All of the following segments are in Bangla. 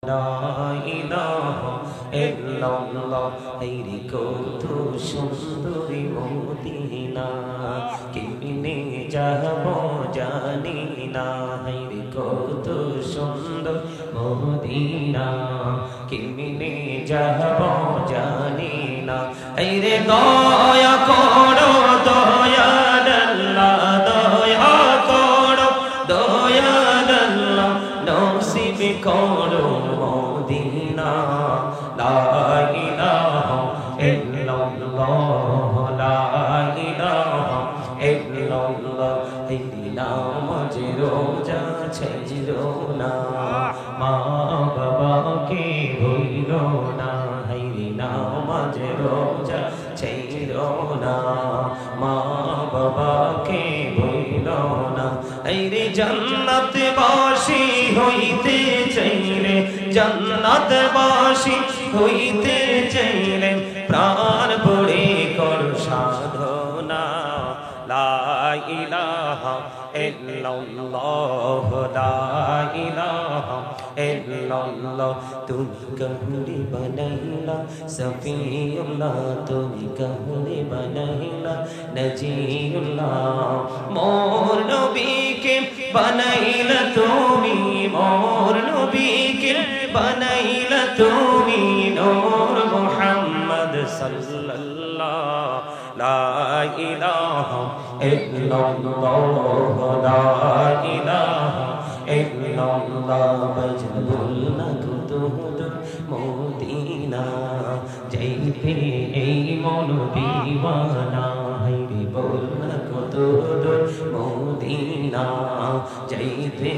লা ইলাহা ইল্লাল্লাহ হায়রে কত সুন্দরী মদিনা কেমনে যাব জানি না হায়রে কত সুন্দর মদিনা কেমনে যাব জানি না হায়রে দয়া করো দয়াল আল্লাহ দয়া করো দয়াল আল্লাহ নসিব করো মদিনা লা ইলাহা ইল্লাল্লাহ লা ইলাহা ইল্লাল্লাহ হায়রে নামাজ রোজা ছেড়ো না মা বাবাকে ভুলো না হায়রে নামাজ রোজা ছেড়ো না মা বাবাকে ভুলো না হায়রে জান্নাত বাসী হইতে চাইলে জান্নাত বাসী হইতে চাইলে প্রাণ ভরে কর সাধনা লা ইলাহা ইল্লাল্লাহ লা ইলাহা ইল্লাল্লাহ তুমি কামলি বানাইলা সফিউল্লাহ তুমি কামলি বানাইলা নজিউল্লাহ মোর নবীকে বানাইলা তুমি মোর নবীকে বানাইলা তুমি নূর মুহাম্মদ সাল্লাল্লাহু লা ইলাহা ইল্লাল্লাহ লা ইলাহা ইল্লাল্লাহ বজলুল নাকুতুদ মদিনা যাইতে এই মন দিওয়ানা হায়রে বল নাকুতুদ মদিনা যাইতে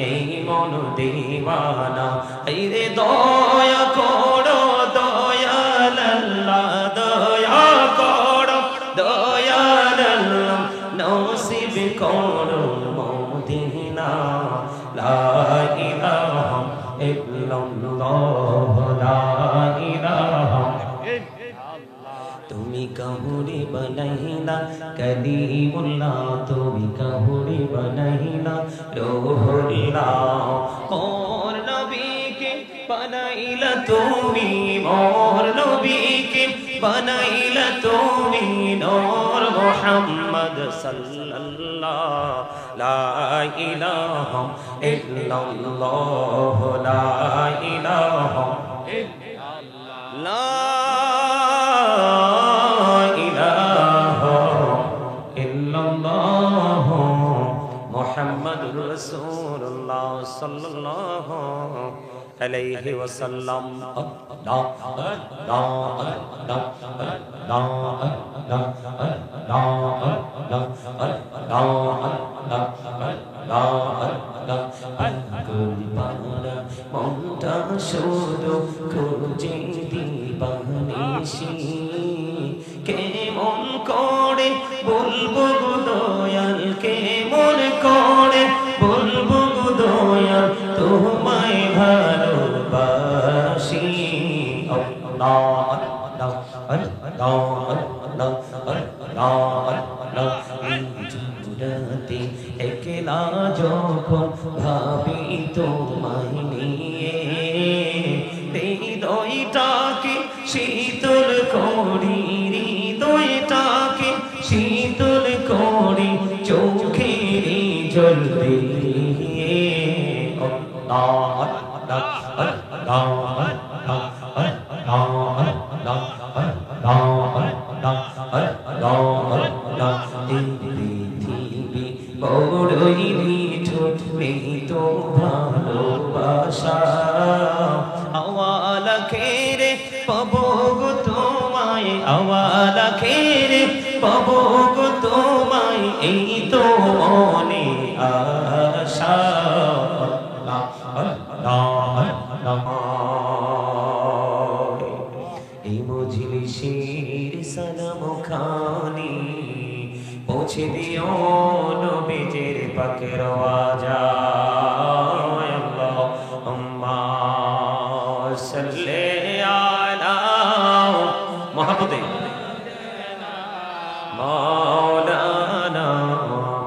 এই মন দিওয়ানা হায়রে দয়া করো দয়াল আল্লাহ দয়া করো দয়াল আল্লাহ নসিব করো মদিনা লা ইলাহা ইল্লাল্লাহ লা ইলাহা তুমি কাহুরি বানাইলা কলিমুল্লাহ তুমি কাহুরি বানাইলা রূহুল্লাহ মোর নবীকে বানাইলা তুমি মোর নবীকে বানাইলা তুমি নূর মুহাম্মদ সাল্লাল্লাহু লা ইলাহা ইল্লাল্লাহ লা ইলাহা ইল্লাল্লাহ মুহাম্মাদুর রাসূলুল্লাহ সাল্লাল্লাহু আলাইহি ওয়াসাল্লাম মনটা শুধু খুঁজে দিবানিশি কেমন করে বলবো দয়াল কেমন করে বলবো দয়াল তোমায় ভালোবাসি আল্লাহ আল্লাহ আল্লাহ আল্লাহ আল্লাহ জুরাতে একলা যখন ভাবি তোমায় নিয়ে হৃদয়টাকে শীতল করি হৃদয়টাকে শীতল করি চোখের জল দিয়ে আল্লাহ আল্লাহ আল্লাহ আল্লাহ আল্লাহ পৃথিবী বড়ই নিঠুর তো ভালোবাসা আওয়ালা খেরে পাবো গো তোমায় আওয়ালা খেরে পাবো গো তোমায় এই তো মনে আশা এই মজলিসের সালাম খানি পৌঁছে দিও নবীজির পাকের আওয়াজ আল্লাহুম্মা সাল্লি আলা মুহাম্মাদিন মাওলানা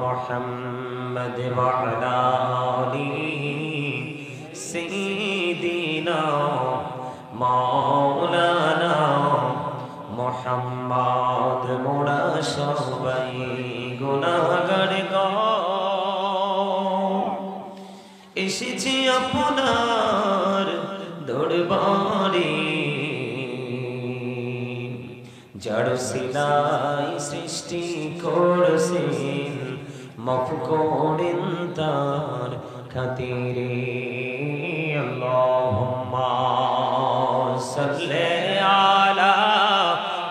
মুহাম্মদ ওয়া আলা আলিহি সাইয়্যিদিনা মাওলানা মুহাম্মদ মোরা সবাই গুনাহগার গো এসেছি আপনার দরবারে জড় সিলাই সৃষ্টি করছেন মাফ করেন তার খাতিরে আল্লাহুম্মা সাল্লি আলা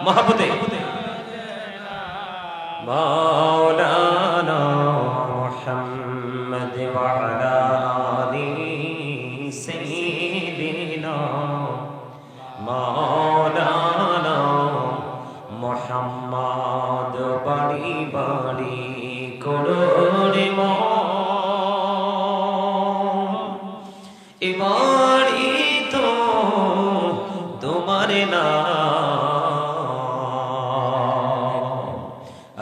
মুহাম্মদে মাওলানা মুহাম্মদ ওয়া আলা আলি সাইয়্যিদিনা মাওলানা মুহাম্মদ বাড়ি বাড়ি করোড়ে এবারি তো তোমার না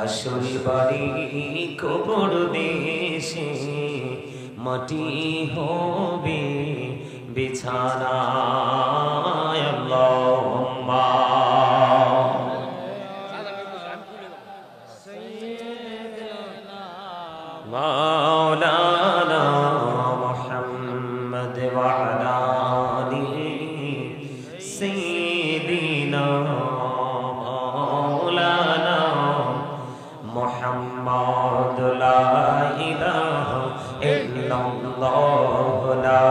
আসল বাড়ি কবর দেশে মাটি হবে বিছানা আল্লাহুম্মা মাওলানা মুহাম্মদ ওয়া আলা আলিহি সাইয়্যিদিনা মাওলানা মুহাম্মদ লা ইলাহা ইল্লাল্লাহ লা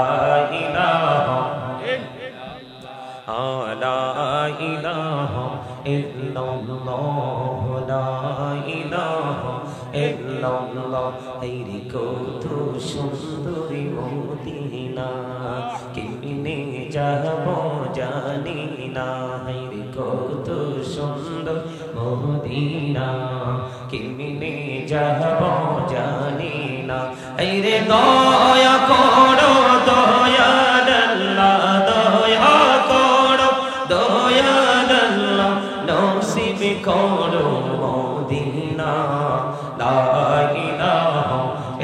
ইলাহা লা ইলাহা ইল্লাল্লাহ লা ইলাহা ইল্লাল্লাহ তেরি কত সুন্দরী মদিনা কেমনে যাব জানি না হেরি কত সুন্দর মদিনা কেমনে যাব জানি না এই রে দয়া করো দয়াল আল্লাহ দয়া করো দয়াল আল্লাহ নসিব করো মদিনা লা ইলাহা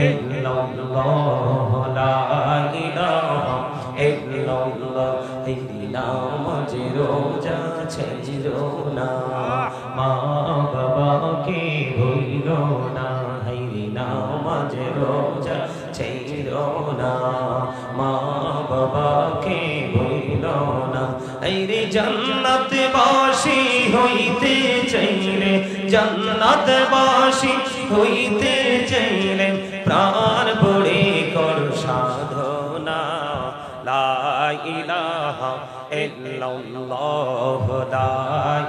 ইল্লাল্লাহ লা ইলাহা ইল্লাল্লাহ নামাজ রোজা ছেড়ো না মা বাবাকে ভুলো না হাইরে নামাজ রোজা ছেড়ো না মা বাবাকে ভুলো না হাইরে জান্নাতবাসী হইতে চাইলে জান্নাতবাসী হইতে চাইলে প্রাণ পড়ে কর সাধনা লা ইলাহা ইল্লাল্লাহ লা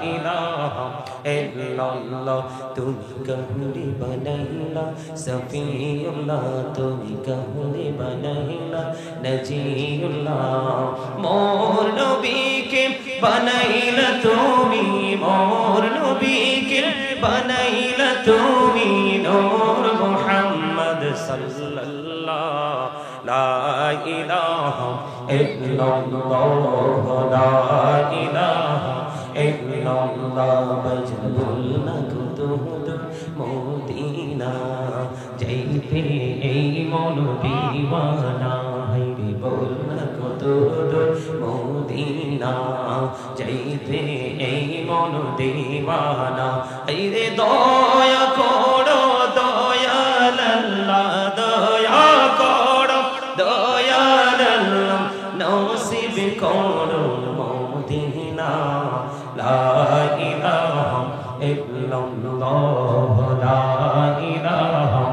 ইলাহা ইল্লাল্লাহ তুমি কাহুরে বানাইলা সফিউল্লাহ তুমি কাহুরে বানাইলা নজিউল্লাহ মোর নবীকে বানাইলা তুমি মোর নবীকে বানাইলা তুমি নূর মুহাম্মদ সাল্লাল্লাহ লা ইলাহা ইল্লাল্লাহ লা ইলাহা ইল্লাল্লাহ বজলুল নকুতুদ মদিনা যাইতে এই মন দিওয়ানা হাইরে বল নকুতুদ মদিনা যাইতে এই মন দিওয়ানা হাইরে দয়া করো দয়াল আল্লাহ দয়া করো দয়াল আল্লাহ নসিব করো মদিনা লা ইলাহা ইল্লাল্লাহ লা ইলাহা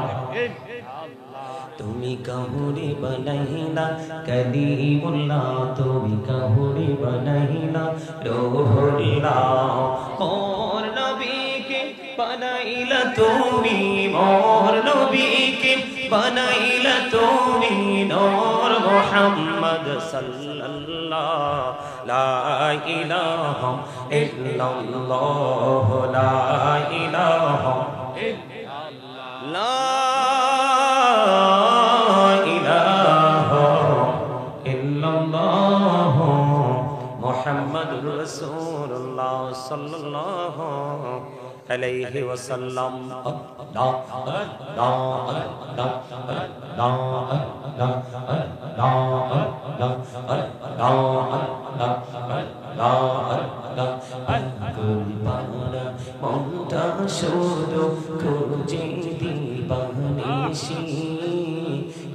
তুমি কাহুরে বানাইলা কলিমুল্লাহ তুমি কাহুরে বানাইলা রূহুল্লাহ মোর নবীকে বানাইলা তুমি মোর নবীকে বানাইলা তুমি নূর মুহাম্মদ সাল্লাল্লাহ লা ইলাহা ইল্লাল্লাহ লা ইলাহা লা ইলাহা ইল্লাল্লাহ মুহাম্মাদুর রাসূলুল্লাহ সাল্লাল্লাহু আলাইহি ওয়াসাল্লাম মনটা শুধু খুঁজে দিবানিশি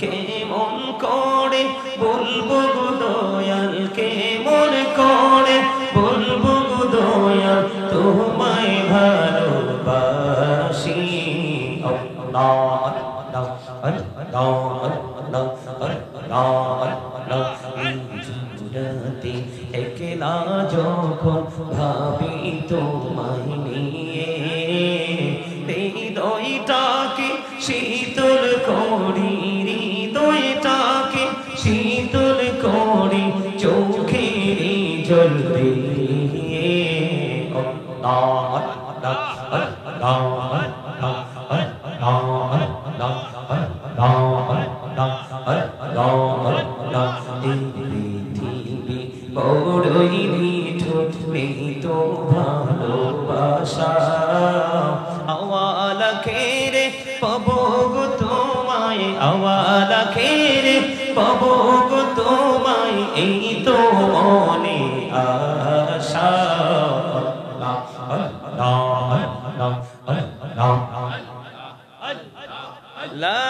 কেমন করে বলবো গো দয়াল কেমন করে বলবো গো দয়াল তোমায় ভালোবাসি একলা যখন ভাবি তোমায় নিয়ে হৃদয়টাকে শীতল করি হৃদয়টাকে শীতল করি চোখের জল দিয়ে পৃথিবী বড়ই নিঠুর নেই তো ভালোবাসা আওয়ালা খেরে পাবো গো তোমায় আওয়ালা খেরে পাবো গো তোমায় এই তো মনে আশা লা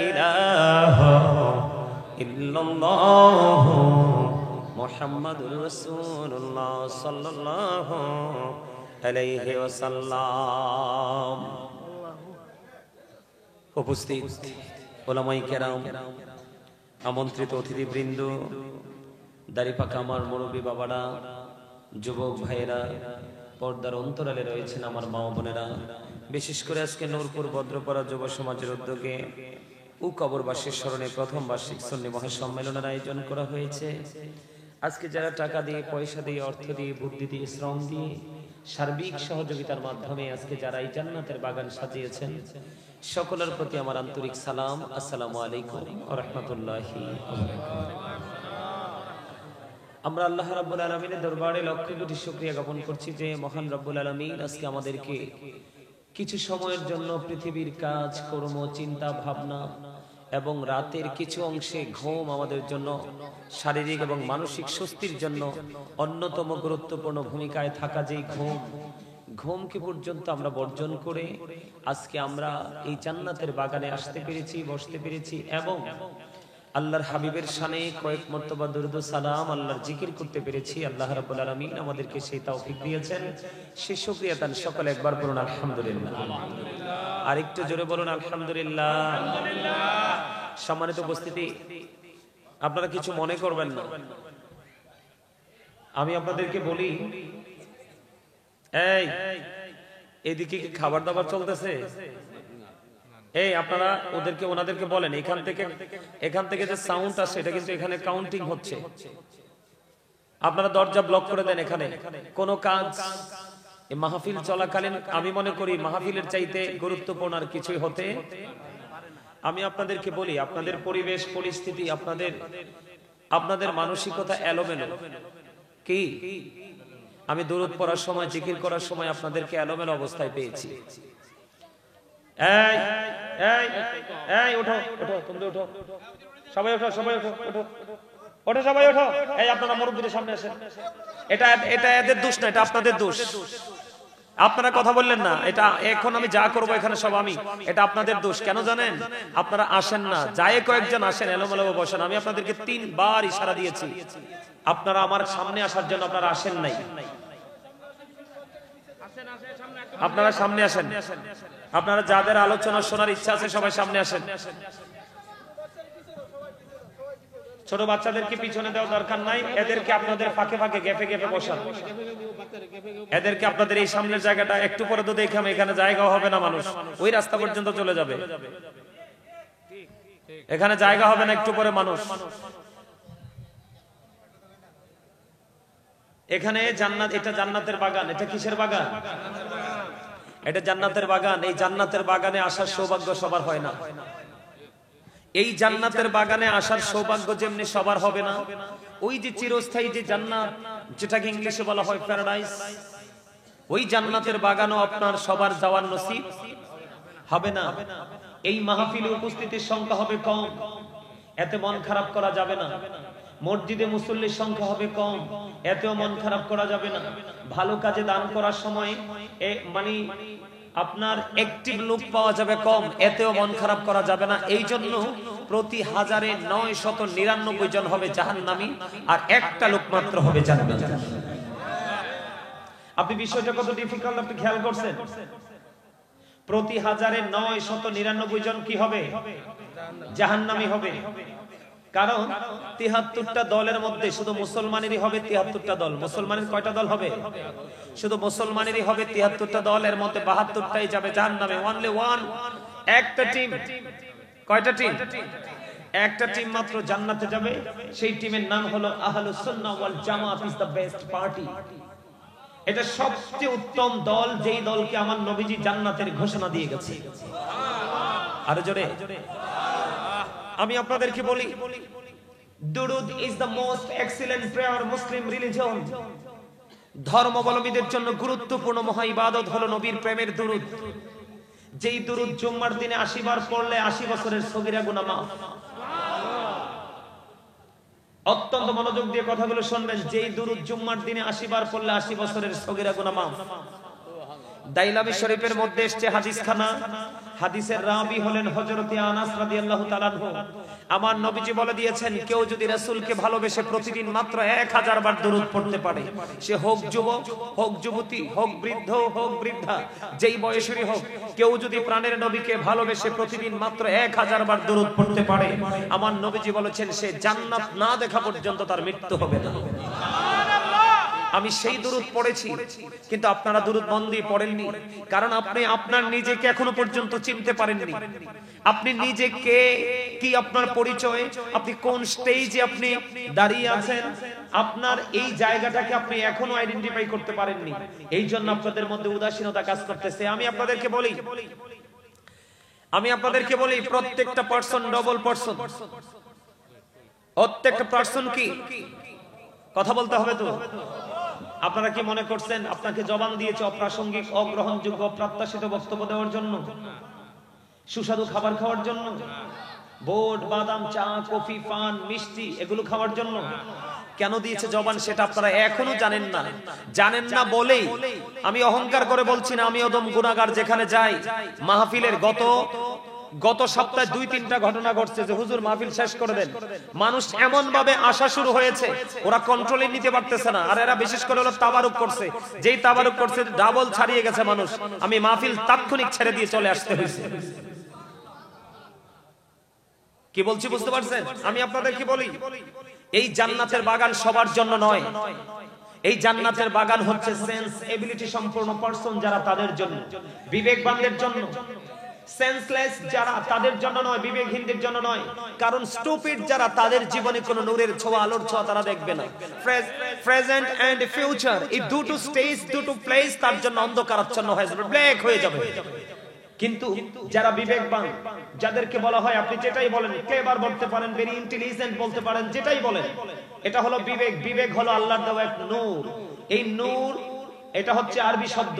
ইলাহা ইল্লাল্লাহ মুহাম্মাদুর রাসূলুল্লাহ সাল্লাল্লাহু আলাইহি ওয়াসাল্লাম। উপস্থিত উলামায়ে কেরাম, আমন্ত্রিত অতিথিবৃন্দ, দাড়িপাকা আমার মুরব্বী বাবারা, যুবক ভাইয়েরা, পর্দার অন্তরালে রয়েছেন আমার মা বোনেরা, বিশেষ করে আজকে নূরপুর বদ্রপাড়া যুব সমাজের উদ্যোগে কবরবাসীর স্মরণে প্রথম বার্ষিক সুন্নি মহাসম্মেলনের আয়োজন করা হয়েছে। আজকে যারা টাকা দিয়ে, পয়সা দিয়ে, অর্থ দিয়ে, বুদ্ধি দিয়ে, শ্রম দিয়ে, সার্বিক সহযোগিতার মাধ্যমে আজকে যারা এই জান্নাতের বাগান সাজিয়েছেন, সকলের প্রতি আমার আন্তরিক সালাম। আসসালামু আলাইকুম ওয়া রাহমাতুল্লাহি ওয়া বারাকাতুহু। আমরা আল্লাহ রাব্বুল আলামিনের দরবারে লক্ষ কোটি শুকরিয়া জ্ঞাপন করছি যে মহান রব্বুল আলামিন আজকে আমাদেরকে কিছু সময়ের জন্য পৃথিবীর কাজ কর্ম, চিন্তা ভাবনা এবং রাতের কিছু অংশে ঘুম আমাদের জন্য শারীরিক এবং মানসিক স্বস্তির জন্য অন্যতম গুরুত্বপূর্ণ ভূমিকায় থাকা যেই ঘুমকে পর্যন্ত আমরা বর্জন করে আজকে আমরা এই জান্নাতের বাগানে আসতে পেরেছি, বসতে পেরেছি এবং আল্লাহর হাবিবের শানে কয়েক মর্তবা দুরূদ ও সালাম আল্লাহর জিকির করতে পেরেছি। আল্লাহ রাব্বুল আলামিন আমাদেরকে সেই তৌফিক দিয়েছেন। সেই শুকরিয়া তান সকলে একবার বলুন আলহামদুলিল্লাহ। আর একটু জোরে বলুন আলহামদুলিল্লাহ। সম্মানিত উপস্থিতি, আপনারা কিছু মনে করবেন না, আমি আপনাদেরকে বলি, এদিকে কি খাবার দাবার চলতেছে? আপনারা ওনাদেরকে বলেন এখান থেকে যে সাউন্ড আসে এটা কিন্তু এখানে কাউন্টিং হচ্ছে। আপনারা দরজা ব্লক করে দেন। এখানে কোনো কাজ মাহফিল চলাকালীন আমি মনে করি মাহফিলের চাইতে গুরুত্বপূর্ণ আর কিছুই হতে। আমি আপনাদেরকে বলি, আপনাদের পরিবেশ পরিস্থিতি, আপনাদের মানসিকতা এলোমেলো। কি আমি দুরূদ পড়ার সময়, জিকির করার সময় আপনাদেরকে এলোমেলো অবস্থায় পেয়েছি। ওঠো ওঠো, তুমি ওঠো, সবাই ওঠো, সবাই ওঠো, ওঠো ওঠো, সবাই ওঠো। আপনারা মুরব্বীদের সামনে আসেন। এটা এদের দোষ না, এটা আপনাদের দোষ। আপনারা কথা বললেন না। এটা এখন আমি যা করবো এখানে সব আমি, এটা আপনাদের দোষ। কেন জানেন? আপনারা আসেন না, যায় কয়েকজন আসেন, এলোমেলো বসেন। আমি আপনাদেরকে 3 বার ইশারা দিয়েছি, আপনারা আমার সামনে আসার জন্য আপনারা আসেন নাই। আপনারা সামনে আসেন। আপনারা যাদের আলোচনা শোনার ইচ্ছা আছে সবাই সামনে আসেন। ছোট বাচ্চাদেরকে পিছনে দেওয়া দরকার নাই, এদেরকে আপনাদের ফাঁকে ফাঁকে গেপে গেপে বসান। এদেরকে আপনাদের এই সামনের জায়গাটা একটু পরে তো দেখলাম এখানে জায়গা হবে না, মানুষ ওই রাস্তা পর্যন্ত চলে যাবে, এখানে জায়গা হবে না, একটু পরে মানুষ। এখানে জান্নাত, এটা জান্নাতের বাগান। এটা কিসের বাগান? এটা জান্নাতের বাগান। এই জান্নাতের বাগানে আসার সৌভাগ্য সবার হয় না। এই জান্নাতের বাগানে আসার সৌভাগ্য যেমনি সবার হবে না, ওই যে চিরস্থায়ী যে জান্নাত, যেটাকে ইংলিশে বলা হয় প্যারাডাইস, ওই জান্নাতের বাগানও আপনার সবার যাওয়ার নসিব হবে না। এই মাহফিলে উপস্থিতির সংখ্যা হবে কম। এতে মন খারাপ করা যাবে না। মসজিদে মুসল্লির সংখ্যা হবে কম, এতেও মন খারাপ করা যাবে না। ভালো কাজে দান করার সময় মানে আপনার অ্যাক্টিভ লোক পাওয়া যাবে কম, এতেও মন খারাপ করা যাবে না। এই জন্য প্রতি 1099 জন হবে জাহান্নামী, আর একটা লোক মাত্র হবে জান্নাতি। আপনি বিষয়টা কত ডিফিকাল্ট আপনি খেয়াল করছেন? প্রতি 1099 জন কি হবে? জাহান্নামী হবে। কারণ 73টা দলের মধ্যে শুধু মুসলমানেরই হবে 73টা দল। মুসলমানের কয়টা দল হবে? শুধু মুসলমানেরই হবে 73টা দল, এর মধ্যে 72টাই যাবে জাহান্নামে। অনলি ওয়ান, একটা টিম। কয়টা টিম? একটা টিম মাত্র জান্নাতে যাবে। সেই টিমের নাম হলো আহলুস সুন্নাহ ওয়াল জামাত ইজ দ্য বেস্ট পার্টি। এটা সবচেয়ে উত্তম দল, যেই দলকে আমার নবীজি জান্নাতের ঘোষণা দিয়ে গেছে। আরো জোরে। আমি আপনাদেরকে বলি, দুরুদ is the most excellent prayer Muslim religion. ধর্মাবলম্বীদের জন্য গুরুত্বপূর্ণ মহা ইবাদত হলো নবীর প্রেমের দুরুদ। যেই দুরুদ জুম্মার দিনে 80 বার পড়লে 80 বছরের সগীরা গুনাহ মাফ। অত্যন্ত মনোযোগ দিয়ে কথাগুলো শুনবেন। যেই দুরুদ জুম্মার দিনে 80 বার পড়লে 80 বছরের সগীরা গুনাহ মাফ। দাইলামি শরীফের মধ্যে এসেছে হাদিস খানা। হাদিসের রাবি হলেন হযরত আনাস রাদিয়াল্লাহু তাআলা আনহু। আমার নবীজি বলে দিয়েছেন, কেউ যদি রাসূলকে ভালোবেসে প্রতিদিন মাত্র 1000 বার দরুদ পড়তে পারে, সে হোক যুবক, হোক যুবতী, হোক বৃদ্ধ, হোক বৃদ্ধা, যেই বয়সেরই হোক, কেউ যদি প্রাণের নবীকে ভালোবেসে প্রতিদিন মাত্র 1000 বার দরুদ পড়তে পারে, আমার নবীজি বলেছেন সে জান্নাত না দেখা পর্যন্ত তার মৃত্যু হবে না। আমি সেই দুরুদ পড়েছি, কিন্তু আপনারা দুরুদ মন দিয়ে পড়েননি। কারণ আপনি আপনার নিজেকে এখনো পর্যন্ত চিনতে পারেননি। আপনি নিজেকে কি, আপনার পরিচয়, আপনি কোন স্টেজে আপনি দাঁড়িয়ে আছেন, আপনার এই জায়গাটাকে আপনি এখনো আইডেন্টিফাই করতে পারেননি। এই জন্য আপনাদের মধ্যে উদাসীনতা কাজ করতেছে। আমি আপনাদেরকে বলি প্রত্যেকটা পারসন ডবল পারসন। প্রত্যেকটা পারসন কি, কথা বলতে হবে তো। আপনারা কি মনে করছেন আপনাকে জবান দিয়েছে অপ্রাসঙ্গিক, অগ্রহণযোগ্য, অপ্রত্যাশিত বক্তব্য দেওয়ার জন্য, সুস্বাদু খাবার খাওয়ার জন্য, বোট, বাদাম, চা, কফি, পান, মিষ্টি এগুলো খাওয়ার জন্য? কেন দিয়েছে জবান সেটা আপনারা এখনো জানেন না। জানেন না বলেই আমি অহংকার করে বলছি না, আমি অদম গুনাহগার। যেখানে যাই মাহফিলের গত সপ্তাহে 2-3টা ঘটনা ঘটছে যে হুজুর মাহফিল শেষ করে দেন। মানুষ এমন ভাবে আসা শুরু হয়েছে, ওরা কন্ট্রোলে নিতে পারতেছে না। আর এরা বিশেষ করে হলো তাবারুক করছে, যেই তাবারুক করছে ডাবল ছাড়িয়ে গেছে মানুষ। আমি মাহফিল তাৎক্ষণিক ছেড়ে দিয়ে চলে আসতে হয়েছে। কি বলছি বুঝতে পারছেন? আমি আপনাদের কি বলি, এই জান্নাতের বাগান সবার জন্য নয়। এই জান্নাতের বাগান হচ্ছে সেন্স এবিলিটি সম্পূর্ণ পারসন যারা, তাদের জন্য, বিবেকবানদের জন্য। সেন্সলেস যারা, তাদের জন্য নয়, বিবেকহীনদের জন্য নয়। কারণ স্টুপিড যারা, তাদের জীবনে কোনো নূরের ছোঁয়া, আলোর ছোঁয়া তারা দেখবে না। প্রেজেন্ট এন্ড ফিউচার, এই দুটো স্টেজ, দুটো প্লেস তার জন্য অন্ধকারাচ্ছন্ন হয়ে যাবে, ব্ল্যাক হয়ে যাবে। কিন্তু যারা বিবেকবান, যাদেরকে বলা হয় আপনি যেটাই বলেন, ক্লেভার বলতে পারেন, ভেরি ইন্টেলিজেন্ট বলতে পারেন, যেটাই বলেন, এটা হলো বিবেক। বিবেক হলো আল্লাহর দেওয়া এক নূর। এই নূর, এটা হচ্ছে আরবি শব্দ।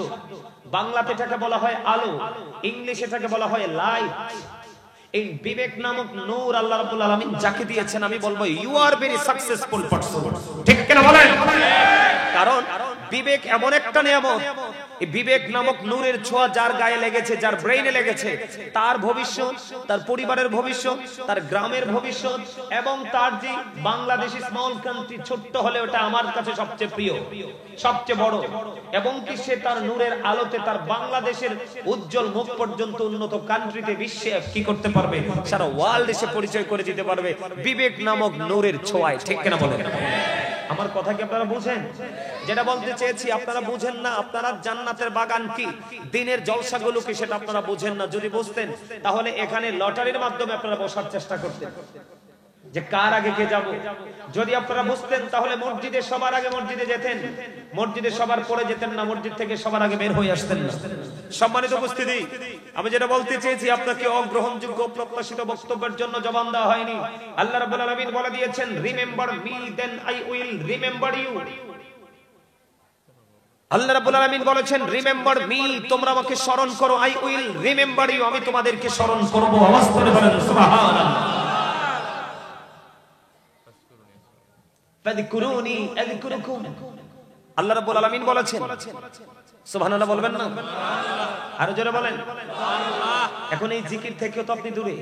বাংলাতে এটাকে বলা হয় আলো, ইংলিশে এটাকে বলা হয় লাইট। এই বিবেক নামক নূর আল্লাহ রাব্বুল আলামিন যাকে দিয়েছেন, আমি বলবো you are very successful person. ঠিক কিনা বলেন? কারণ বিবেক এমন একটা নিয়ামত, এই বিবেক নামক নূরের ছোঁয়া যার গায়ে লেগেছে, যার ব্রেইনে লেগেছে, তার ভবিষ্যৎ, তার পরিবারের ভবিষ্যৎ, তার গ্রামের ভবিষ্যৎ, এবং তার যে বাংলাদেশি স্মল কান্ট্রি, ছোট্ট হলে ওটা আমার কাছে সবচেয়ে প্রিয়, সবচেয়ে বড়, এবং কি সে তার নূরের আলোতে তার বাংলাদেশের উজ্জ্বল মুখ পর্যন্ত উন্নত কান্ট্রিতে, বিশ্বে কি করতে পারবে, সারা ওয়ার্ল্ড এসে পরিচয় করে দিতে পারবে বিবেক নামক নূরের ছোঁয়ায়। ঠিক কিনা বলেন? আমার কথা কি আপনারা বুঝেন? যেটা বলতে চেয়েছি আপনারা বুঝেন না। আপনারা জান্নাতের বাগান কি, দিনের জলসাগুলো কি, সেটা আপনারা বুঝেন না। যদি বুঝতেন তাহলে এখানে লটারির মাধ্যমে আপনারা বসার চেষ্টা করতেন, যে কার আগে কে যাব। যদি আপনারা বুঝতেন তাহলে মসজিদে সবার আগে মসজিদে যেতেন, মসজিদে সবার পরে যেতেন না, মসজিদ থেকে সবার আগে বের হয়ে আসতেন না। সম্মানিত উপস্থিতি, আমি যেটা বলতে চেয়েছি, আপনাকে অগ্রহণযোগ্য, প্রত্যাশিত বক্তব্যের জন্য জবান দেওয়া হয়নি। আল্লাহ রাব্বুল আলামিন বলে দিয়েছেন, remember me then I will remember you. আল্লাহ রাব্বুল আলামিন বলেছেন, রিমেম্বার মি, তোমরা আমাকে স্মরণ করো, আই উইল রিমেম্বার ইউ, আমি তোমাদেরকে স্মরণ করব। আওয়াজ করে বলেন সুবহানাল্লাহ। ফাযকুরুনি আযকুরুকুম। আল্লাহ রাব্বুল আলামিন বলেছেন, সুবহানাল্লাহ বলবেন না? আরো জোরে বলেন সুবহানাল্লাহ। এখন এই জিকির থেকেও তো আপনি দূরে,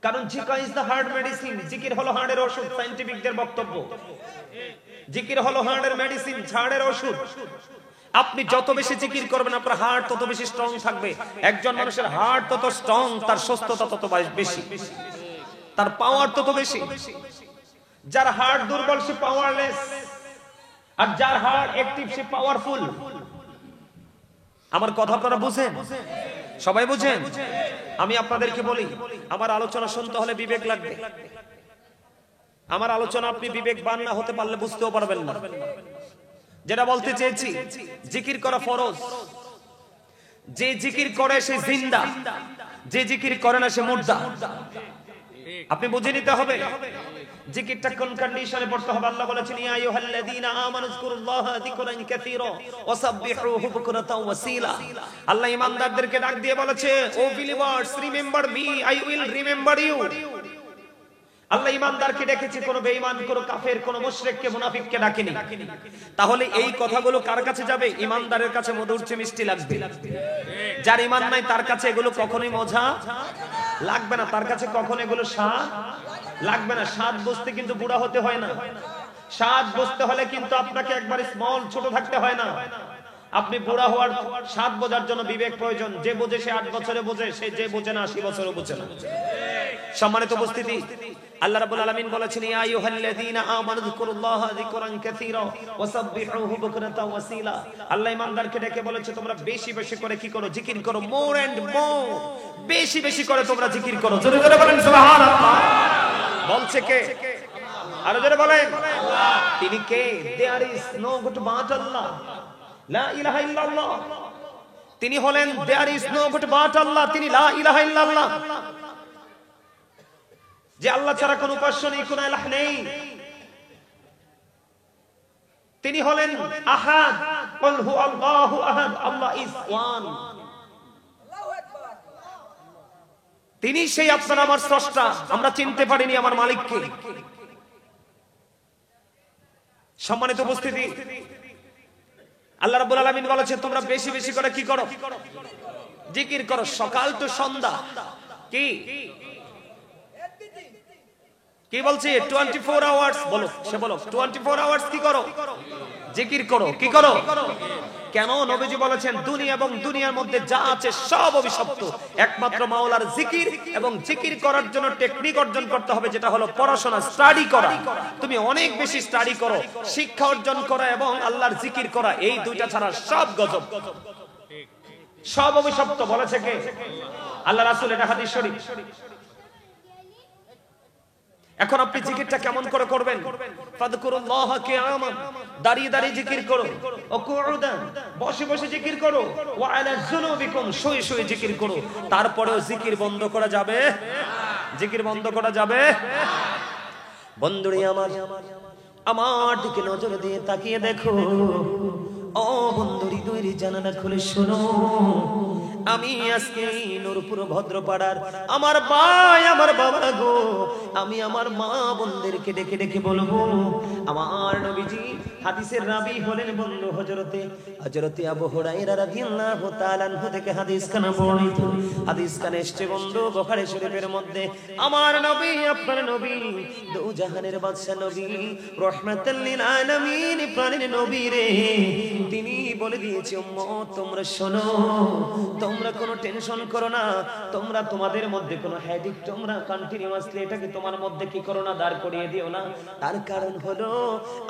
কারণ জিকির ইজ দ্য হার্ট মেডিসিন। জিকির হলো হার্টের ওষুধ, সায়েন্টিফিকদের বক্তব্য। জিকির হলো হার্টের মেডিসিন, হার্টের ওষুধ। আপনি যত বেশি জিকির করবেন আপনার হার্ট তত বেশি স্ট্রং থাকবে। একজন মানুষের হার্ট তত স্ট্রং, তার সুস্থতা তত বেশি, তার পাওয়ার তত বেশি। যার হার্ট দুর্বল সে পাওয়ারলেস, আর যার হার্ট অ্যাক্টিভ সে পাওয়ারফুল। আমার কথা আপনারা বুঝেন? সবাই বুঝেন? আমি আপনাদেরকে বলি, আমার আলোচনা শুনতে হলে বিবেক লাগবে। আমার আলোচনা আপনি বিবেকবান না হতে পারলে বুঝতেও পারবেন না। যেটা বলতে চেয়েছি, জিকির করা ফরজ। যে জিকির করে সে জিন্দা, যে জিকির করে না সে মুর্দা। আপনি বুঝে নিতে হবে জিকিরটা কোন কন্ডিশনে পড়তে হবে। আল্লাহ বলেছেন, ইয়া আইয়ুহাল্লাযীনা আমানু যকুরুল্লাহা যিকরান কাসীরা ওয়াসাব্বিহুহু বুকরাতাও ওয়াসীলা। আল্লাহ ঈমানদারদেরকে ডাক দিয়ে বলেছে, O believers, remember me, I will remember you. আল্লাহ ঈমানদারকে ডেকেছে, কোন বেঈমান, কোন কাফের, কোন মুশরিককে, মুনাফিককে ডাকেনি। তাহলে এই কথাগুলো কার কাছে যাবে? ঈমানদারের কাছে মধুর চেয়ে মিষ্টি লাগবে। যার ঈমান নাই তার কাছে এগুলো কখনোই মজা লাগবে না, তার কাছে কখনো এগুলো স্বাদ লাগবে না। স্বাদ বুঝতে কিন্তু বুড়া হতে হয় না। স্বাদ বুঝতে হলে কিন্তু আপনাকে একবার স্মল, ছোট থাকতে হয় না। আপনি বুড়া হওয়ার স্বাদ বোঝার জন্য বিবেক প্রয়োজন। যে বোঝে সে 8 বছরে বোঝে, সে যে বোঝে না 80 বছরে বোঝে না। সম্মানিত উপস্থিতি, আল্লাহ রাব্বুল আলামিন বলেছেন, ইয়া আইয়ুহাল্লাযীনা আমানু যকুরুল্লাহা যিকরান কাসীরা ওয়াসাব্বিহুহু বুকরাতাও ওয়াসীলা। আল্লাহ ঈমানদারকে ডেকে বলেছে, তোমরা বেশি বেশি করে কি করো? জিকির করো। মোর এন্ড মোর, বেশি বেশি করে তোমরা জিকির করো। জোরে জোরে বলেন সুবহানাল্লাহ। বলছে কে? আরো জোরে বলেন আল্লাহ। তিনি কে? There is no god but Allah, লা ইলাহা ইল্লাল্লাহ। তিনি হলেন there is no god but Allah, তিনি লা ইলাহা ইল্লাল্লাহ। যে আল্লাহ ছাড়া কোন উপাস্য নেই, কোন ইলাহ নেই। তিনি হলেন আহাদ, কুল হু আল্লাহু আহাদ, আল্লাহ ইজ ওয়ান। তিনি সেই আপনার আমার স্রষ্টা। আমরা চিনতে পারিনি আমার মালিককে। সম্মানিত উপস্থিতি, আল্লাহ রাব্বুল আলামিন বলেছেন, তোমরা বেশি বেশি করে কি করো? জিকির করো। সকাল তো সন্ধ্যা। কি কি বলছে? 24 আওয়ার্স বলো, সে বলো 24 আওয়ার্স কি করো? জিকির করো। কি করো? কেন? নবীজি বলেছেন, দুনিয়া এবং দুনিয়ার মধ্যে যা আছে সব অভিশপ্ত, একমাত্র মাওলার জিকির এবং জিকির করার জন্য টেকনিক অর্জন করতে হবে, যেটা হলো পড়াশোনা, স্টাডি করা। তুমি অনেক বেশি স্টাডি করো, শিক্ষা অর্জন করা এবং আল্লাহর জিকির করা, এই দুইটা ছাড়া সব গজব, সব অভিশপ্ত। বলেছে কে? আল্লাহ রাসূল। এটা হাদিস শরীফ। এখন আপনি জিকিরটা কেমন করে করবেন? ফাযকুরুল্লাহা কিয়ামান, দাঁড়িয়ে দাঁড়িয়ে জিকির করো। ও কুউদান, বসে বসে জিকির করো। ওয়া আলা যুনুবিকুম, শুয়ে শুয়ে জিকির করো। তারপরেও জিকির বন্ধ করা যাবে? জিকির বন্ধ করা যাবে? বন্ধুরে আমার, আমার দিকে নজর দিয়ে তাকিয়ে দেখো। ও বন্ধুরি, দুই জানালা খুলে শোনো। আমি আজকে নূরপুর ভদ্রপাড়ার আমার ভাই, আমার বাবা গো, আমি আমার মা বোনদেরকে ডেকে ডেকে বলবো, আমার নবীজি হাদিসের রাবী হলেন বন্ধু হযরতে আবু হুরায়রা রাদিয়াল্লাহু তাআলা আনহু থেকে হাদিস খানা বর্ণিত। হাদিস খানে এসেছে বন্ধু বুখারী শরীফের মধ্যে, আমার নবী, আপনার নবী, দু জাহানের বাদশা নবী, রাহমাতাল লিল আলামিন, প্রাণের নবী রে, তিনি বলে দিয়েছে, উম্মত তোমরা শোনো, তোমরা কোনো টেনশন করো না, তোমরা তোমাদের মধ্যে কোনো হেডেক তোমরা কন্টিনিউয়াসলি এটাকে তোমার মধ্যে কি করো না, দাঁড় করিয়ে দিও না। তার কারণ হলো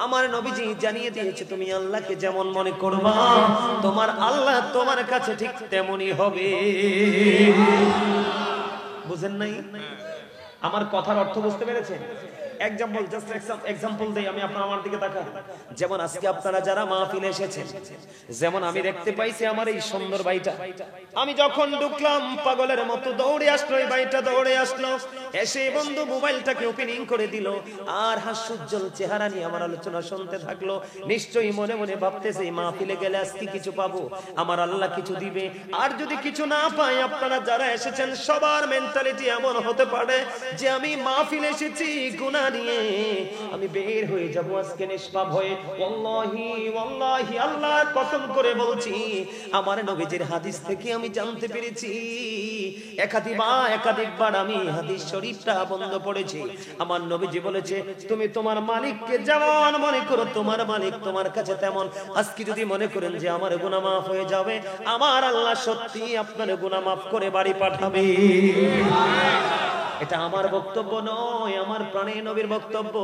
আমার নবীজি জানিয়ে দিয়েছে, তুমি আল্লাহকে যেমন মনে করবা তোমার আল্লাহ তোমার কাছে ঠিক তেমনই হবে। বুঝেন নাই? আমার কথার অর্থ বুঝতে পেরেছেন? এক্সাম্পল, জাস্ট এক্সাম্পল দেই আমি, আপনারা আমার দিকে তাকান। যেমন আজকে আপনারা যারা মাহফিলে এসেছেন, যেমন আমি দেখতে পাইছি আমার এই সুন্দর ভাইটা, আমি যখন ঢুকলাম পাগলের মতো দৌড়ে আসলো, এই ভাইটা দৌড়ে আসলো, এসে বন্ধু মোবাইলটাকে ওপেনিং করে দিল, আর হাস্যোজ্জ্বল চেহারা নিয়ে আমার আলোচনা শুনতে থাকলো। নিশ্চয়ই মনে মনে ভাবতেছে, এই মাহফিলে গেলে আজকে কিছু পাবো, আমার আল্লাহ কিছু দিবে। আর যদি কিছু না পাই, আপনারা যারা এসেছেন সবার মেন্টালিটি এমন হতে পারে যে আমি মাহফিলে এসেছি গুনাহ গুনাহ নিয়ে আমি বের হয়ে যাব আজকে নিষ্পাপ হয়ে। ওয়াল্লাহি ওয়াল্লাহি আল্লাহর কসম করে বলছি, আমার নবীজির হাদিস থেকে আমি জানতে পেরেছি, একাধিকবার আমি হাদিস শরীফটা বন্ধ পড়েছি। আমার নবীজি বলেছে, তুমি তোমার মালিককে যেমন মনে করো, তোমার মালিক তোমার কাছে তেমন। আজকে যদি মনে করেন যে আমার গুনাহ মাফ হয়ে যাবে, আমার আল্লাহ সত্যি আপনার গুনাহ মাফ করে বাড়ি পাঠাবে। এটা আমার বক্তব্য নয়, আমার প্রাণের নবীর বক্তব্য।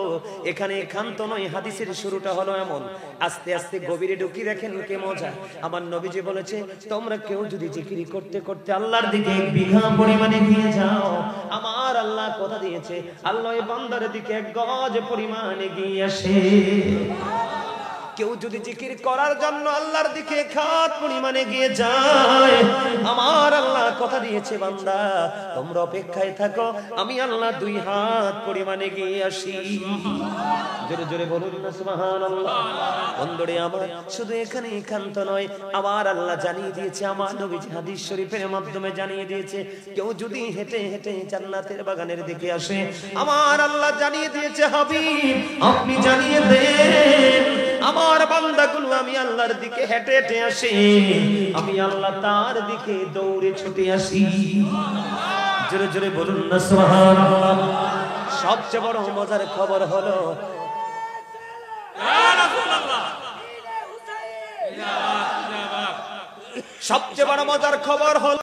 এখানে একান্ত নয়, হাদিসের শুরুটা হলো এমন। আস্তে আস্তে গভীরে ঢুকি দেখেন কে মজা। আমার নবীজি বলেছে, তোমরা কেউ যদি জিকির করতে করতে আল্লাহর দিকে 1 বিঘা পরিমাণে দিয়ে যাও, আমার আল্লাহ কথা দিয়েছে, আল্লাহ এই বান্দার দিকে 1 গজ পরিমাণে এগিয়ে আসে। কেউ যদি জিকির করার জন্য আল্লাহর দিকে 1 হাত পরিমাণে গিয়ে যায়, আমার আল্লাহ কথা দিয়েছে, বান্দা তোমরা অপেক্ষায় থাকো, আমি আল্লাহ 2 হাত পরিমাণে গিয়ে আসি। জোরে জোরে বলুন না সুবহানাল্লাহ। বন্ধুরে আমার, শুধু এখানে একান্ত নয়, আমার আল্লাহ জানিয়ে দিয়েছে, আমার নবী হাদিস শরীফের মাধ্যমে জানিয়ে দিয়েছে, কেউ যদি হেঁটে হেঁটে জান্নাতের বাগানের দিকে আসে, আমার আল্লাহ জানিয়ে দিয়েছে, হাবিব আপনি জানিয়ে দেন, আমার বান্দাগুলো আমি আল্লাহর দিকে হেঁটে হেঁটে আসি, আমি আল্লাহ তার দিকে দৌড়ে ছুটে আসি। জোরে জোরে বলুন না সুবহানাল্লাহ। সবচেয়ে বড় মজার খবর হলো, সবচেয়ে বড় মজার খবর হলো